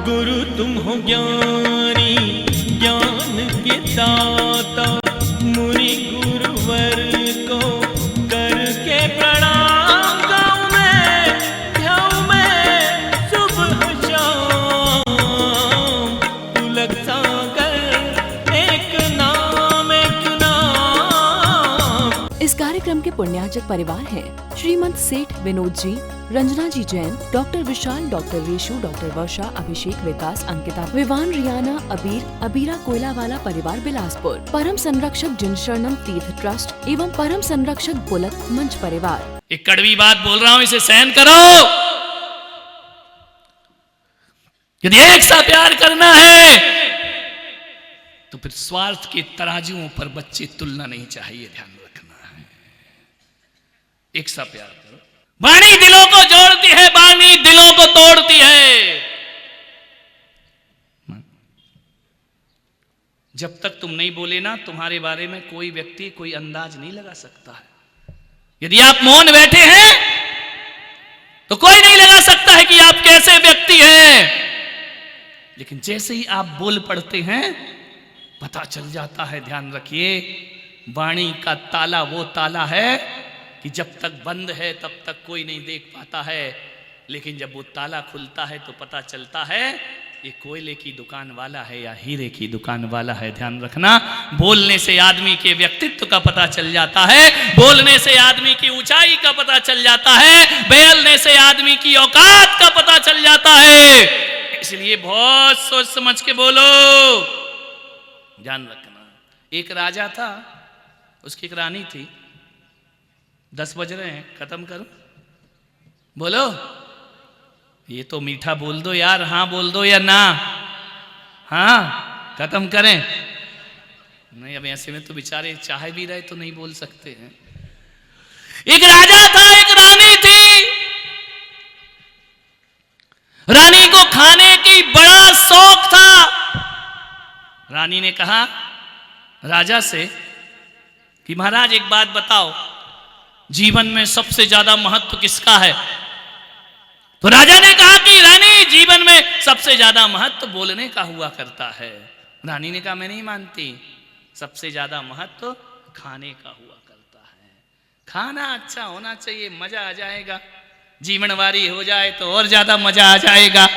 गुरु तुम हो ज्ञानी ज्ञान के दाता, मुनि गुरुवर को करके प्रणाम गाऊं मैं सुबह शाम। पुलक सागर एक नाम इस कार्यक्रम के पुण्यार्जक परिवार हैं श्रीमंत सेठ विनोद जी, रंजना जी जैन, डॉक्टर विशाल, डॉक्टर रेशु, डॉक्टर वर्षा, अभिषेक, विकास, अंकिता, विवान, रियाना, अबीर, अबीरा कोयलावाला परिवार बिलासपुर, परम संरक्षक जिन शरणम तीर्थ ट्रस्ट एवं परम संरक्षक बुलक मंच परिवार। एक कड़वी बात बोल रहा हूं, इसे सहन करो। यदि एक सा प्यार करना है तो फिर स्वार्थ के तराजुओं पर बच्चे तुलना नहीं चाहिए, ध्यान रखना है। एक सा प्यार करो। वाणी दिलों को जोड़ती है, वाणी दिलों को तोड़ती है। जब तक तुम नहीं बोले ना, तुम्हारे बारे में कोई व्यक्ति कोई अंदाज नहीं लगा सकता है। यदि आप मौन बैठे हैं तो कोई नहीं लगा सकता है कि आप कैसे व्यक्ति हैं, लेकिन जैसे ही आप बोल पड़ते हैं पता चल जाता है। ध्यान रखिए, वाणी का ताला वो ताला है कि जब तक बंद है तब तक कोई नहीं देख पाता है, लेकिन जब वो ताला खुलता है तो पता चलता है ये कोयले की दुकान वाला है या हीरे की दुकान वाला है। ध्यान रखना, बोलने से आदमी के व्यक्तित्व का पता चल जाता है, बोलने से आदमी की ऊंचाई का पता चल जाता है, बोलने से आदमी की औकात का पता चल जाता है। इसलिए बहुत सोच समझ के बोलो, ध्यान रखना। एक राजा था, उसकी एक रानी थी। 10 बज रहे हैं, खत्म करो, बोलो। ये तो मीठा बोल दो यार, हाँ बोल दो या ना, हाँ खत्म करें। नहीं, अब ऐसे में तो बेचारे चाहे भी रहे तो नहीं बोल सकते हैं। एक राजा था, एक रानी थी। रानी को खाने की बड़ा शौक था। रानी ने कहा राजा से कि महाराज एक बात बताओ, जीवन में सबसे ज्यादा महत्व किसका है? तो राजा ने कहा कि रानी, जीवन में सबसे ज्यादा महत्व बोलने का हुआ करता है। रानी ने कहा मैं नहीं मानती, सबसे ज्यादा महत्व खाने का हुआ करता है। खाना अच्छा होना चाहिए, मजा आ जाएगा। जीवनवारी हो जाए तो और ज्यादा मजा आ जाएगा।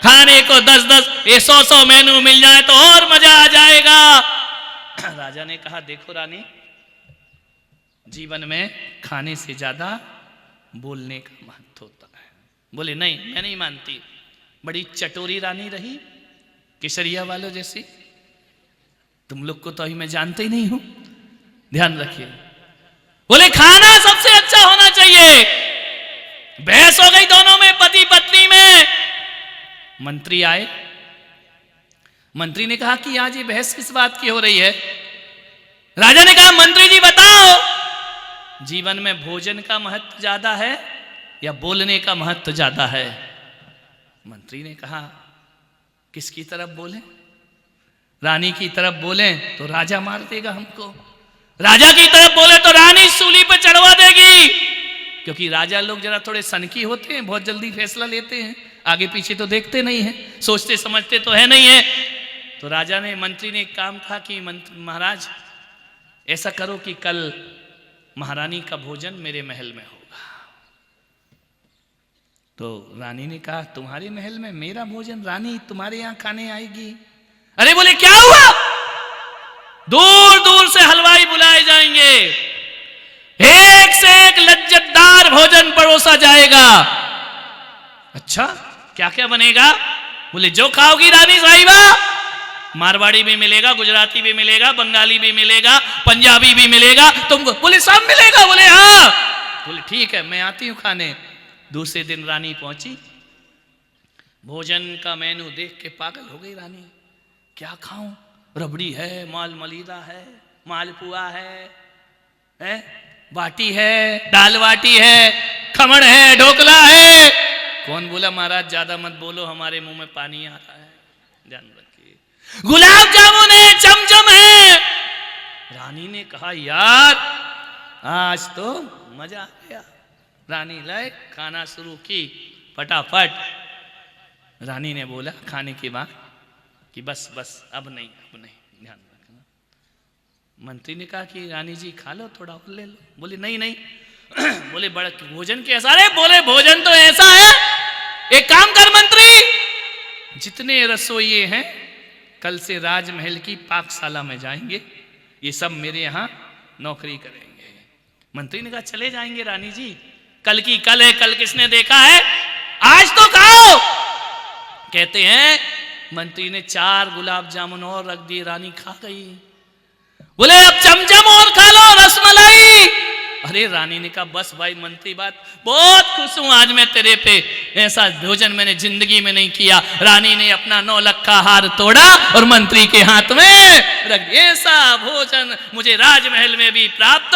खाने को 10-10 100 मेनू मिल जाए तो और मजा आ जाएगा। राजा ने कहा देखो रानी, जीवन में खाने से ज्यादा बोलने का महत्व होता है। बोले नहीं, मैं नहीं मानती। बड़ी चटोरी रानी रही, केसरिया वालों जैसी। तुम लोग को तो अभी मैं जानते ही नहीं हूं, ध्यान रखिए। बोले खाना सबसे अच्छा होना चाहिए। बहस हो गई दोनों में, पति पत्नी में। मंत्री आए, मंत्री ने कहा कि आज ये बहस किस बात की हो रही है? राजा ने कहा मंत्री जी बताओ, जीवन में भोजन का महत्व ज्यादा है या बोलने का महत्व ज्यादा है? मंत्री ने कहा किसकी तरफ बोले? रानी की तरफ बोले तो राजा मार देगा हमको, राजा की तरफ बोले तो रानी सूली पर चढ़वा देगी। क्योंकि राजा लोग जरा थोड़े सनकी होते हैं, बहुत जल्दी फैसला लेते हैं, आगे पीछे तो देखते नहीं है, सोचते समझते तो है नहीं है। तो राजा ने, मंत्री ने एक काम कहा कि महाराज ऐसा करो कि कल महारानी का भोजन मेरे महल में होगा। तो रानी ने कहा तुम्हारे महल में मेरा भोजन? रानी तुम्हारे यहां खाने आएगी? अरे बोले क्या हुआ, दूर दूर से हलवाई बुलाए जाएंगे, एक से एक लज्जतदार भोजन परोसा जाएगा। अच्छा क्या क्या बनेगा? बोले जो खाओगी रानी साहिबा, मारवाड़ी भी मिलेगा, गुजराती भी मिलेगा, बंगाली भी मिलेगा, पंजाबी भी मिलेगा, तुमको? बोले सब मिलेगा। बोले हाँ। बोले ठीक है, मैं आती हूं खाने। दूसरे दिन रानी पहुंची, भोजन का मेनू देख के पागल हो गई रानी। क्या खाऊं? रबड़ी है, माल मलीदा है, मालपुआ है, बाटी है, दाल बाटी है, खमण है, ढोकला है। कौन बोला महाराज ज्यादा मत बोलो, हमारे मुंह में पानी आ रहा है, ध्यान रखिए। गुलाब जामुन है, चमचम है। रानी ने कहा यार आज तो मजा आ गया। रानी लाए खाना शुरू की फटाफट। रानी ने बोला खाने के बाद कि बस बस अब नहीं ध्यान रखना। मंत्री ने कहा कि रानी जी खा लो, थोड़ा और ले लो। बोले नहीं नहीं बोले बड़ा भोजन कैसा? अरे बोले भोजन तो ऐसा है, एक काम कर मंत्री, जितने रसोइये हैं कल से राजमहल की पाकशाला में जाएंगे, ये सब मेरे यहाँ नौकरी करेंगे। मंत्री ने कहा चले जाएंगे रानी जी, कल की कल है, कल किसने देखा है, आज तो खाओ। कहते हैं मंत्री ने 4 गुलाब जामुन और रख दिए, रानी खा गई। बोले अब चमचम और खा लो, रसमलाई। अरे रानी ने कहा बस भाई मंत्री बात, बहुत खुश हूं आज मैं तेरे पे, ऐसा भोजन मैंने जिंदगी में नहीं किया। रानी ने अपना 9 लक्का हार तोड़ा और मंत्री के हाथ में रख दिया। ऐसा भोजन मुझे राजमहल में भी प्राप्त।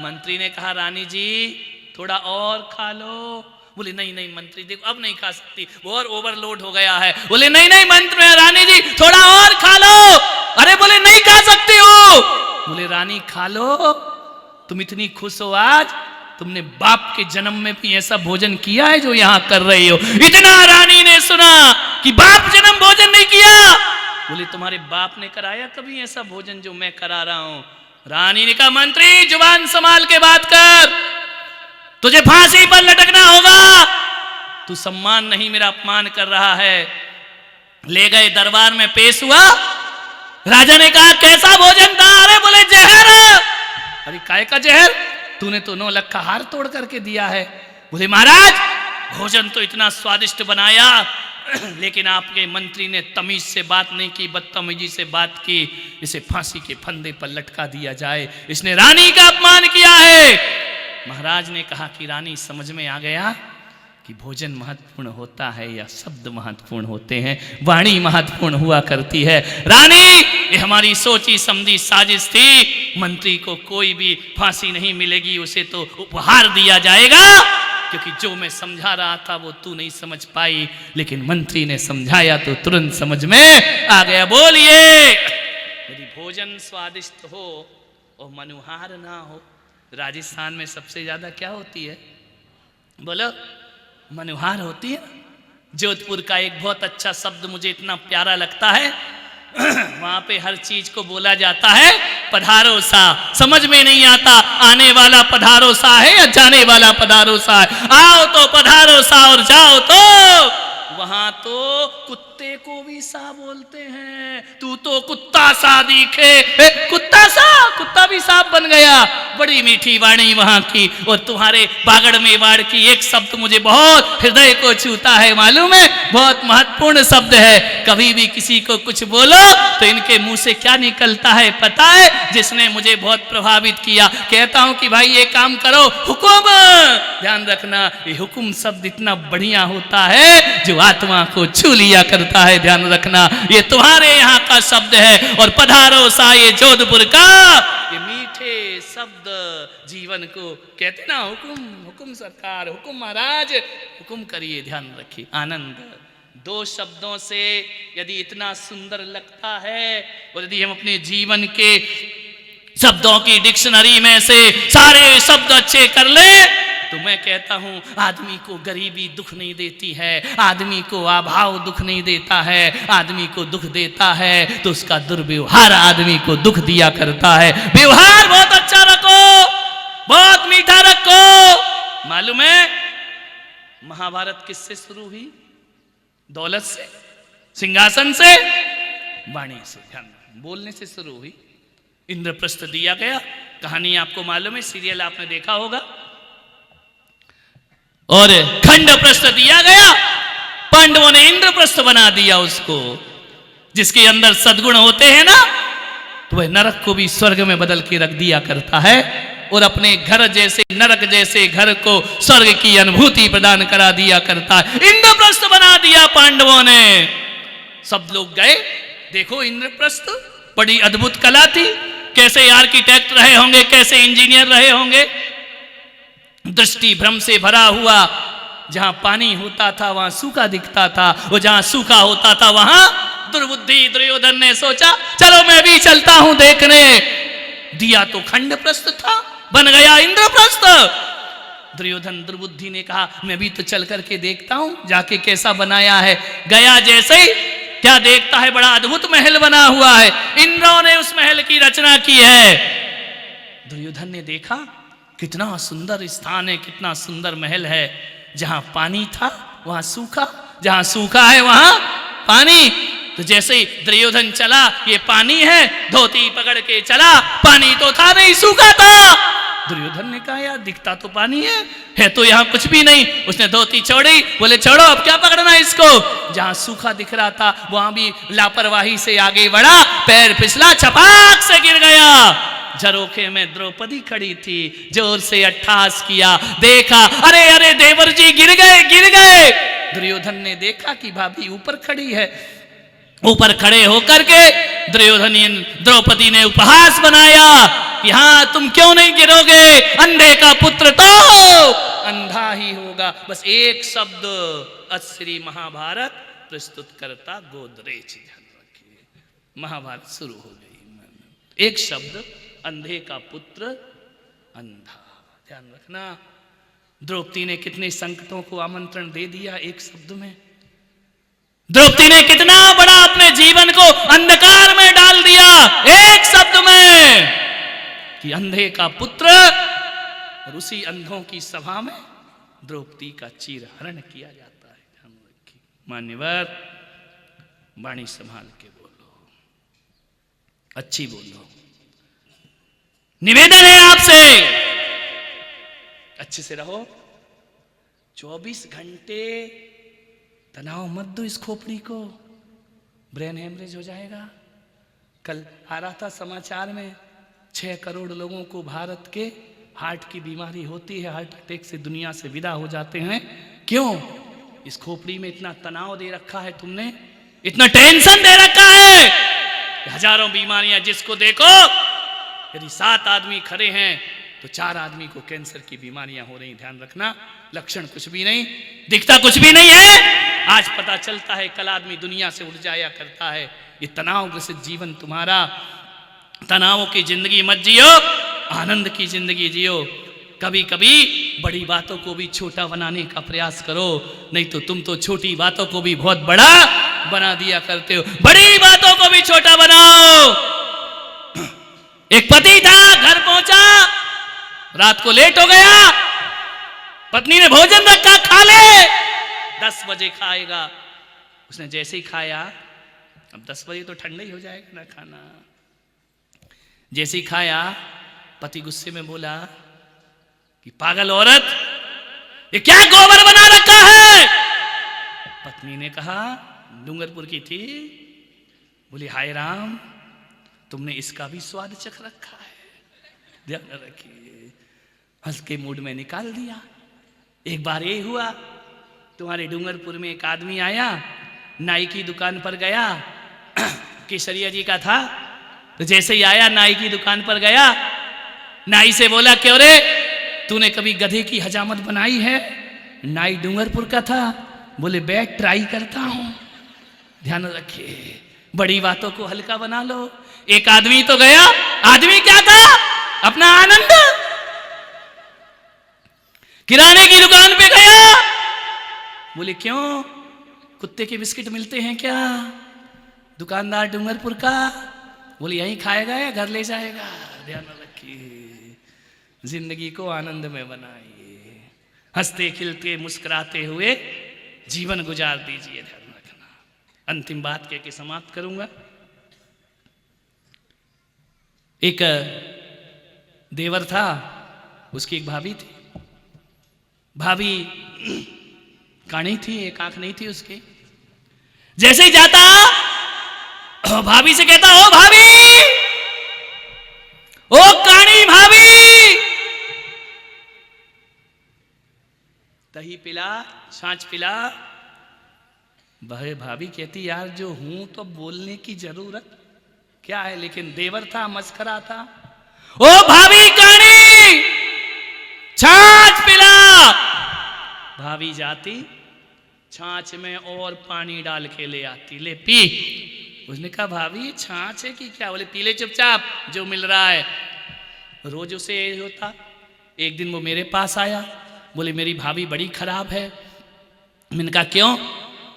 मंत्री ने कहा रानी जी थोड़ा और खा लो। बोले नहीं नहीं मंत्री देखो अब नहीं खा सकती, बहुत ओवरलोड हो गया है। बोले नहीं नहीं मंत्री रानी जी थोड़ा और खा लो। अरे बोले नहीं खा सकती हो। बोले रानी खा लो, तुम इतनी खुश हो आज, तुमने बाप के जन्म में भी ऐसा भोजन किया है जो यहां कर रही हो। इतना रानी ने सुना कि बाप जन्म भोजन नहीं किया। बोले तुम्हारे बाप ने कराया कभी ऐसा भोजन जो मैं करा रहा हूं? रानी ने कहा मंत्री जुबान संभाल के बात कर, तुझे फांसी पर लटकना होगा। तू सम्मान नहीं मेरा अपमान कर रहा है। ले गए दरबार में पेश हुआ। राजा ने कहा कैसा भोजन था? अरे बोले जहर। अरे काय का जहर? तूने तो 9 लक्का हार तोड़ करके दिया है। बोले महाराज भोजन तो इतना स्वादिष्ट बनाया, लेकिन आपके मंत्री ने तमीज से बात नहीं की, बदतमीजी से बात की। इसे फांसी के फंदे पर लटका दिया जाए, इसने रानी का अपमान किया है। महाराज ने कहा कि रानी समझ में आ गया कि भोजन महत्वपूर्ण होता है या शब्द महत्वपूर्ण होते हैं, वाणी महत्वपूर्ण हुआ करती है। रानी ये हमारी सोची समझी साजिश थी, मंत्री को कोई भी फांसी नहीं मिलेगी, उसे तो उपहार दिया जाएगा, क्योंकि जो मैं समझा रहा था वो तू नहीं समझ पाई, लेकिन मंत्री ने समझाया तो तुरंत समझ में आ गया। बोलिए यदि भोजन स्वादिष्ट हो और मनुहार ना हो, राजस्थान में सबसे ज्यादा क्या होती है बोलो? मनुहार होती है। जोधपुर का एक बहुत अच्छा शब्द मुझे इतना प्यारा लगता है, वहां पे हर चीज को बोला जाता है पधारो सा। समझ में नहीं आता आने वाला पधारो सा है या जाने वाला पधारो सा है। आओ तो पधारो सा और जाओ तो, वहां तो कुत्ते को भी सा बोलते हैं। तू तो कुत्ता सा दिखे, कुत्ता सा, कुत्ता भी सांप बन गया। बड़ी मीठी वाणी वहां की। और तुम्हारे बागड़ मेवाड़ की एक शब्द मुझे बहुत हृदय को छूता है, मालूम है? बहुत महत्वपूर्ण शब्द है। कभी भी किसी को कुछ बोलो तो इनके मुंह से क्या निकलता है पता है? जिसने मुझे बहुत प्रभावित किया, कहता हूं कि भाई ये काम करो, हुकुम। ध्यान रखना ये हुकुम शब्द इतना बढ़िया होता है जो आत्मा को छू लिया करता है। ध्यान रखना ये तुम्हारे यहाँ का शब्द है। और पधारो सा ये जोधपुर का ये मीठे शब्द जीवन को कहते ना, हुकुम हुकुम सरकार, हुकुम महाराज, हुकुम करिए। ध्यान रखिए आनंद 2 शब्दों से यदि इतना सुंदर लगता है, और यदि हम अपने जीवन के शब्दों की डिक्शनरी में से सारे शब्द अच्छे कर ले, तो मैं कहता हूं आदमी को गरीबी दुख नहीं देती है, आदमी को अभाव दुख नहीं देता है। आदमी को दुख देता है तो उसका दुर्व्यवहार आदमी को दुख दिया करता है। व्यवहार बहुत अच्छा रखो, बहुत मीठा रखो। मालूम है महाभारत किससे शुरू हुई? दौलत से, सिंहासन से, वाणी से, ध्यान बोलने से शुरू हुई। इंद्रप्रस्थ दिया गया, कहानी आपको मालूम है, सीरियल आपने देखा होगा। और खंडप्रस्थ दिया गया, पांडवों ने इंद्रप्रस्थ बना दिया उसको। जिसके अंदर सद्गुण होते हैं ना, तो वह नरक को भी स्वर्ग में बदल के रख दिया करता है, और अपने घर जैसे नरक जैसे घर को स्वर्ग की अनुभूति प्रदान करा दिया करता है। इंद्रप्रस्थ बना दिया पांडवों ने। सब लोग गए, देखो इंद्रप्रस्थ बड़ी अद्भुत कला थी। कैसे आर्किटेक्ट रहे होंगे, कैसे इंजीनियर रहे होंगे। दृष्टि भ्रम से भरा हुआ, जहां पानी होता था वहां सूखा दिखता था, और जहां सूखा होता था वहां दुर्बुद्धि दुर्योधन ने सोचा चलो मैं भी चलता हूं देखने। दिया तो खंडप्रस्थ था, बन गया इंद्रप्रस्थ। दुर्योधन दुर्बुद्धि ने कहा मैं भी तो चल करके देखता हूं जाके कैसा बनाया है। गया जैसे ही क्या देखता है, बड़ा अद्भुत महल बना हुआ है। इंद्रों ने उस महल की रचना की है। दुर्योधन ने देखा कितना सुंदर स्थान है, कितना सुंदर महल है। जहां पानी था वहां सूखा, जहां सूखा है वहां पानी। तो जैसे ही दुर्योधन चला, ये पानी है, धोती पकड़ के चला, पानी तो था नहीं, सूखा था। दुर्योधन ने कहा यार दिखता तो पानी है तो यहाँ कुछ भी नहीं। उसने धोती छोड़ी, बोले छोड़ो अब क्या पकड़ना इसको। जहां सूखा दिख रहा था वहां भी लापरवाही से आगे बढ़ा, पैर फिसला, छपाक से गिर गया। झरोखे में द्रौपदी खड़ी थी, जोर से अट्ठास किया, देखा अरे अरे देवर जी गिर गए गिर गए। दुर्योधन ने देखा कि भाभी ऊपर खड़ी है। ऊपर खड़े होकर के द्रौपदी ने उपहास बनाया कि हाँ तुम क्यों नहीं गिरोगे, अंधे का पुत्र तो अंधा ही होगा। बस एक शब्द अश्री महाभारत प्रस्तुत करता गोदरेज। ध्यान रखिए, महाभारत शुरू हो गई। एक शब्द अंधे का पुत्र अंधा। ध्यान रखना, द्रौपदी ने कितने संकटों को आमंत्रण दे दिया एक शब्द में। द्रौपदी ने कितना बड़ा अपने जीवन को अंधकार में डाल दिया एक शब्द में कि अंधे का पुत्र। और उसी अंधों की सभा में द्रौपदी का चीरहरण किया जाता है। ध्यान रखिए मान्यवर, वाणी संभाल के बोलो, अच्छी बोलो। निवेदन है आपसे, अच्छे से रहो। 24 घंटे तनाव मत दो इस खोपड़ी को, ब्रेन हेमरेज हो जाएगा। कल आ रहा था समाचार में 6 करोड़ लोगों को भारत के हार्ट की बीमारी होती है, हार्ट अटैक से दुनिया से विदा हो जाते हैं। क्यों? इस खोपड़ी में इतना तनाव दे रखा है तुमने, इतना टेंशन दे रखा है। हजारों बीमारियां, जिसको देखो यदि 7 आदमी खड़े हैं तो 4 आदमी को कैंसर की बीमारियां हो रही। ध्यान रखना, लक्षण कुछ भी नहीं, दिखता कुछ भी नहीं है। आज पता चलता है, कल आदमी दुनिया से उठ जाया करता है। ये तनाव ग्रसित जीवन तुम्हारा, तनावों की जिंदगी मत जियो, आनंद की जिंदगी जियो। कभी कभी बड़ी बातों को भी छोटा बनाने का प्रयास करो, नहीं तो तुम तो छोटी बातों को भी बहुत बड़ा बना दिया करते हो। बड़ी बातों को भी छोटा बनाओ। एक पति था, घर पहुंचा, रात को लेट हो गया, पत्नी ने भोजन रखा, खा ले, 10 बजे खाएगा। उसने जैसे ही खाया, अब 10 बजे तो ठंडा ही हो जाएगा ना खाना। जैसे ही खाया, पति गुस्से में बोला कि पागल औरत, ये क्या गोबर बना रखा है। पत्नी ने कहा, डूंगरपुर की थी, बोली हाय राम, तुमने इसका भी स्वाद चख रखा है। ध्यान रखिए, हंस के मूड में निकाल दिया। एक बार ये हुआ, तुम्हारे डूंगरपुर में एक आदमी आया, नाई की दुकान पर गया, केसरिया जी का था। तो जैसे ही आया, नाई की दुकान पर गया, नाई से बोला क्यों रे, तूने कभी गधे की हजामत बनाई है? नाई डूंगरपुर का था, बोले बैठ ट्राई करता हूं। ध्यान रखिए, बड़ी बातों को हल्का बना लो। एक आदमी तो गया, आदमी क्या था, अपना आनंद, किराने की दुकान पे गया, बोले क्यों, कुत्ते के बिस्किट मिलते हैं क्या? दुकानदार डूंगरपुर का, बोले यहीं खाएगा या घर ले जाएगा? ध्यान रखिए, जिंदगी को आनंद में बनाइए, हंसते खिलते मुस्कुराते हुए जीवन गुजार दीजिए। ध्यान रखना। अंतिम बात कह के समाप्त करूंगा। एक देवर था, उसकी एक भाभी थी। भाभी काणी थी, एक आंख नहीं थी उसकी। जैसे ही जाता, भाभी से कहता, ओ भाभी, ओ काणी भाभी, दही पिला, छाछ पिला। भाभी कहती यार जो हूं तो बोलने की जरूरत क्या है, लेकिन देवर था, मस्करा था। ओ भाभी काणी, छाछ पिला। भाभी जाती, छाछ में और पानी डाल के ले आती, ले पी। उसने कहा भाभी छाछ है कि क्या? बोले पी ले चुपचाप, जो मिल रहा है। रोज उसे ये होता। एक दिन वो मेरे पास आया, बोले मेरी भाभी बड़ी खराब है। मैंने कहा क्यों?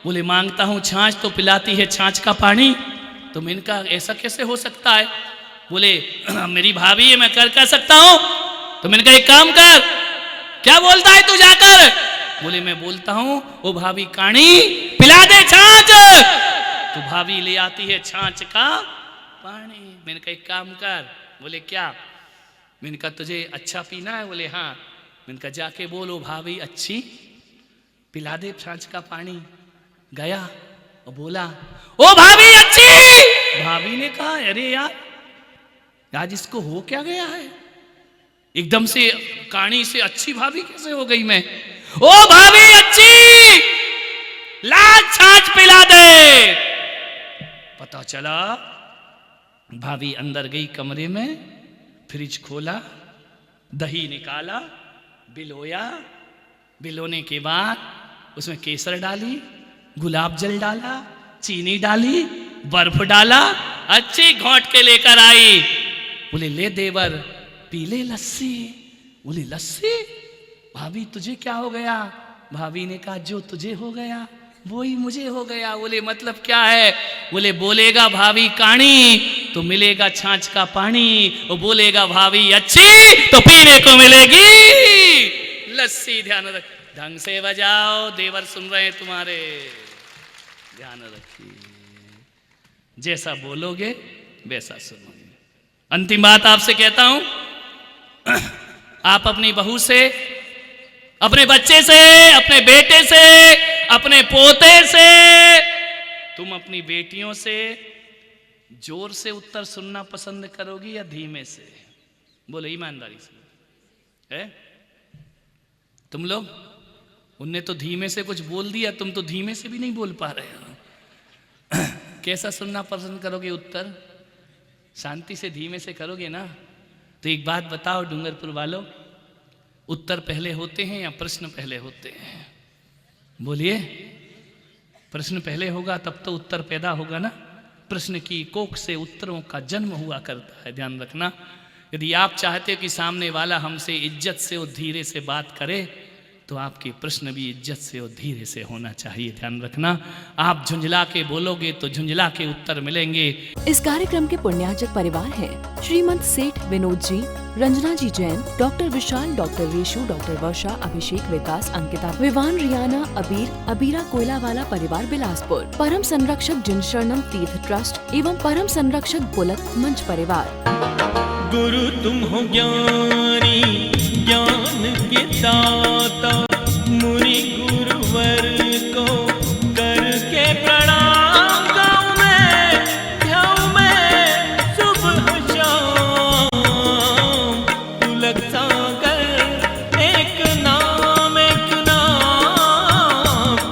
बोले मांगता हूँ छाछ तो पिलाती है छाछ का पानी। तो मैंने कहा ऐसा कैसे हो सकता है? बोले मेरी भाभी है, मैं कर सकता हूँ। तो मैंने कहा एक काम कर, क्या बोलता है तू जाकर? बोले मैं बोलता हूँ वो भाभी काणी पिला दे छाछ। तो भाभी ले आती है छाछ का पानी। मैंने कहा एक काम कर। बोले क्या? मैंने कहा तुझे अच्छा पीना है? बोले हाँ। मैंने कहा जाके बोलो भाभी अच्छी पिला दे छाछ का पानी। गया और बोला ओ भाभी अच्छी। भाभी ने कहा अरे यार आज इसको हो क्या गया है, एकदम से काणी से अच्छी भाभी कैसे हो गई मैं? ओ भाभी अच्छी ला छाछ पिला दे। पता चला भाभी अंदर गई कमरे में, फ्रिज खोला, दही निकाला, बिलोया, बिलोने के बाद उसमें केसर डाली, गुलाब जल डाला, चीनी डाली, बर्फ डाला, अच्छी घोंट के लेकर आई। बोले ले देवर पी ले लस्सी। बोले लस्सी? भाभी तुझे क्या हो गया? भाभी ने कहा जो तुझे हो गया वही मुझे हो गया। बोले मतलब क्या है? बोले बोलेगा भाभी काणी तो मिलेगा छाछ का पानी, वो बोलेगा भाभी अच्छी तो पीने को मिलेगी लस्सी। ध्यान रख, ढंग से बजाओ, देवर सुन रहे हैं तुम्हारे, ध्यान रखिए। जैसा बोलोगे वैसा सुनोगे। अंतिम बात आपसे कहता हूं, आप अपनी बहू से, अपने बच्चे से, अपने बेटे से, अपने पोते से, तुम अपनी बेटियों से जोर से उत्तर सुनना पसंद करोगी या धीमे से? बोलो ईमानदारी से। है तुम लोग? उनने तो धीमे से कुछ बोल दिया, तुम तो धीमे से भी नहीं बोल पा रहे हो। कैसा सुनना पसंद करोगे उत्तर? शांति से धीमे से करोगे ना? तो एक बात बताओ डूंगरपुर वालों, उत्तर पहले होते हैं या प्रश्न पहले होते हैं? बोलिए। प्रश्न पहले होगा तब तो उत्तर पैदा होगा ना। प्रश्न की कोख से उत्तरों का जन्म हुआ करता है, ध्यान रखना। यदि आप चाहते हो कि सामने वाला हमसे इज्जत से और धीरे से बात करे तो आपके प्रश्न भी इज्जत से और धीरे से होना चाहिए, ध्यान रखना। आप झुंझला के बोलोगे तो झुंझला के उत्तर मिलेंगे। इस कार्यक्रम के पुण्यार्जक परिवार हैं श्रीमंत सेठ विनोद जी, रंजना जी जैन, डॉक्टर विशाल, डॉक्टर रेशु, डॉक्टर वर्षा, अभिषेक, विकास, अंकिता, विवान, रियाना, अबीर, अबीरा कोयलावाला परिवार बिलासपुर, परम संरक्षक जिन शरणम तीर्थ ट्रस्ट एवं परम संरक्षक बुलक मंच परिवार। गुरु तुम हो ज्ञानी ज्ञान के दाता, मुनि गुरुवर को